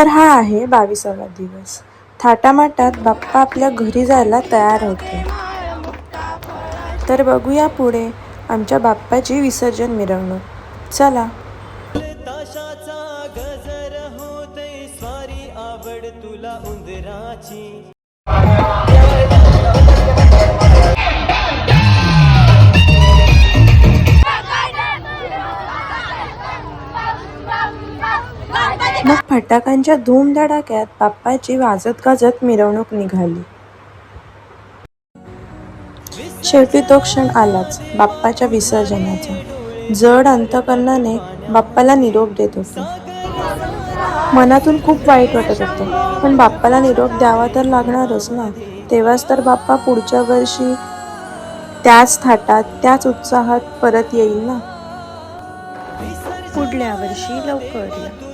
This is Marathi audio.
तर हा आहे 22वा दिवस. थाटामाटात बाप्पा आपल्या घरी जायला तयार होते. तर बघूया पुढे आमच्या बाप्पाची विसर्जन मिरवणूक. चला. ताशाचा गजर होते स्वारी आवड तुला उंदराची. मग फटाक्यांच्या धूमधडाक्यात बाप्पाची वाजत गाजत मिरवणूक निघाली. शेवटी तो क्षण आलाच, बाप्पाच्या विसर्जनाचा. जड अंतकरणाने बाप्पाला निरोप देत होते. मनातून खूप वाईट वाटत होतं, पण बाप्पाला निरोप द्यावा तर लागणारच ना. तेव्हाच तर बाप्पा पुढच्या वर्षी त्याच थाटात, त्याच उत्साहात परत येईल ना. पुढल्या वर्षी लवकर या.